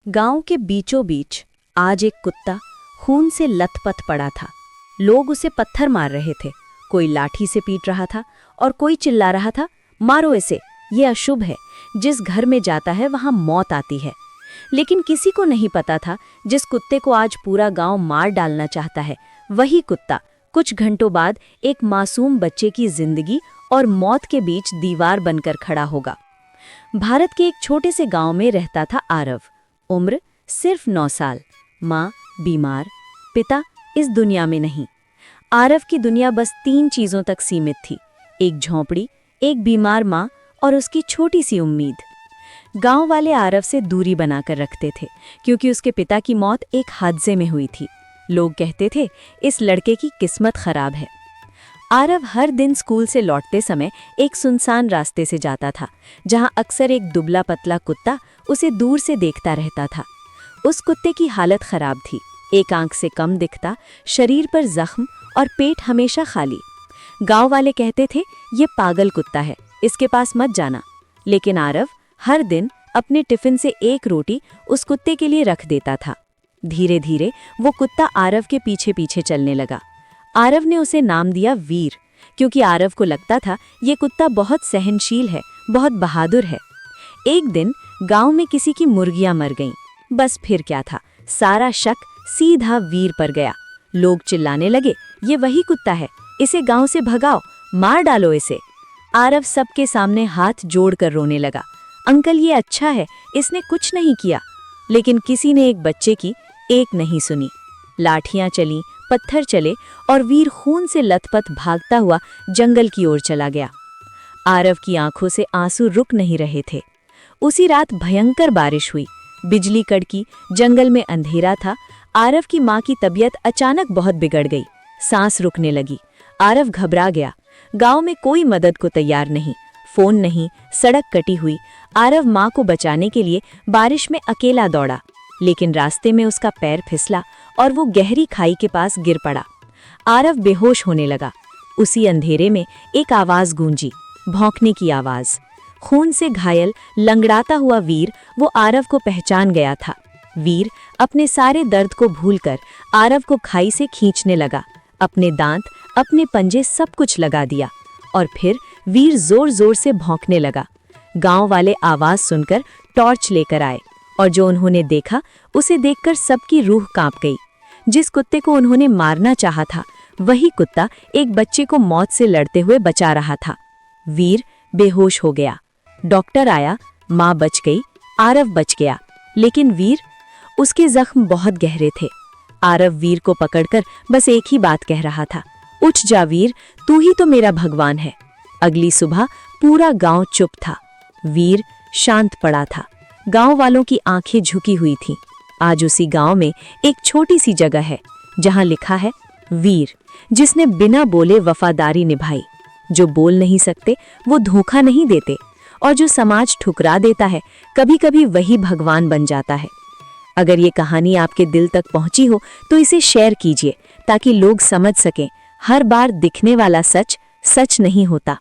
गांव के बीचों बीच आज एक कुत्ता खून से लथपथ पड़ा था। लोग उसे पत्थर मार रहे थे, कोई लाठी से पीट रहा था और कोई चिल्ला रहा था, मारो इसे, ये अशुभ है, जिस घर में जाता है वहां मौत आती है। लेकिन किसी को नहीं पता था जिस कुत्ते को आज पूरा गांव मार डालना चाहता है, वही कुत्ता कुछ घंटों बाद एक मासूम बच्चे की जिंदगी और मौत के बीच दीवार बनकर खड़ा होगा। भारत के एक छोटे से गांव में रहता था आरव। उम्र सिर्फ 9 साल। माँ बीमार, पिता इस दुनिया में नहीं। आरव की दुनिया बस 3 चीजों तक सीमित थी, एक झोंपड़ी, एक बीमार माँ और उसकी छोटी सी उम्मीद। गांव वाले आरव से दूरी बनाकर रखते थे क्योंकि उसके पिता की मौत एक हादसे में हुई थी। लोग कहते थे इस लड़के की किस्मत खराब है। आरव हर दिन स्कूल से लौटते समय एक सुनसान रास्ते से जाता था, जहां अक्सर एक दुबला पतला कुत्ता उसे दूर से देखता रहता था। उस कुत्ते की हालत खराब थी, एक आंख से कम दिखता, शरीर पर जख्म और पेट हमेशा खाली। गांव वाले कहते थे ये पागल कुत्ता है, इसके पास मत जाना। लेकिन आरव हर दिन अपने टिफिन से एक रोटी उस कुत्ते के लिए रख देता था। धीरे धीरे वो कुत्ता आरव के पीछे पीछे चलने लगा। आरव ने उसे नाम दिया वीर, क्योंकि आरव को लगता था ये कुत्ता बहुत सहनशील है, बहुत बहादुर है। एक दिन गांव में किसी की मुर्गियां मर गईं। बस फिर क्या था, सारा शक सीधा वीर पर गया। लोग चिल्लाने लगे, ये वही कुत्ता है, इसे गांव से भगाओ, मार डालो इसे। आरव सबके सामने हाथ जोड़कर रोने लगा, अंकल ये अच्छा है, इसने कुछ नहीं किया। लेकिन किसी ने एक बच्चे की एक नहीं सुनी। लाठियां चलीं, पत्थर चले और वीर खून से लथपथ भागता हुआ जंगल की ओर चला गया। आरव की आंखों से आंसू रुक नहीं रहे थे। उसी रात भयंकर बारिश हुई, बिजली कड़की, जंगल में अंधेरा था। आरव की माँ की तबीयत अचानक बहुत बिगड़ गई, सांस रुकने लगी। आरव घबरा गया। गांव में कोई मदद को तैयार नहीं, फोन नहीं, सड़क कटी हुई। आरव माँ को बचाने के लिए बारिश में अकेला दौड़ा, लेकिन रास्ते में उसका पैर फिसला और वो गहरी खाई के पास गिर पड़ा। आरव बेहोश होने लगा। उसी अंधेरे में एक आवाज गूंजी, भौंकने की आवाज। खून से घायल, लंगड़ाता हुआ वीर वो आरव को पहचान गया था। वीर अपने सारे दर्द को भूलकर आरव को खाई से खींचने लगा। अपने दांत, अपने पंजे सब कुछ लगा दिया और फिर वीर जोर जोर से भौंकने लगा। गांव वाले आवाज सुनकर टॉर्च लेकर आए और जो उन्होंने देखा उसे देखकर सबकी रूह कांप गई। जिस कुत्ते को उन्होंने मारना चाहा था, वही कुत्ता एक बच्चे को मौत से लड़ते हुए बचा रहा था। वीर बेहोश हो गया। डॉक्टर आया, माँ बच गई, आरव बच गया, लेकिन वीर, उसके जख्म बहुत गहरे थे। आरव वीर को पकड़कर बस एक ही बात कह रहा था, उठ जा वीर, तू ही तो मेरा भगवान है। अगली सुबह पूरा गांव चुप था। वीर शांत पड़ा था। गांव वालों की आंखें झुकी हुई थीं। आज उसी गांव में एक छोटी सी जगह है जहां लिखा है वीर, जिसने बिना बोले वफादारी निभाई। जो बोल नहीं सकते वो धोखा नहीं देते, और जो समाज ठुकरा देता है कभी कभी वही भगवान बन जाता है। अगर ये कहानी आपके दिल तक पहुंची हो तो इसे शेयर कीजिए ताकि लोग समझ सकें, हर बार दिखने वाला सच सच नहीं होता।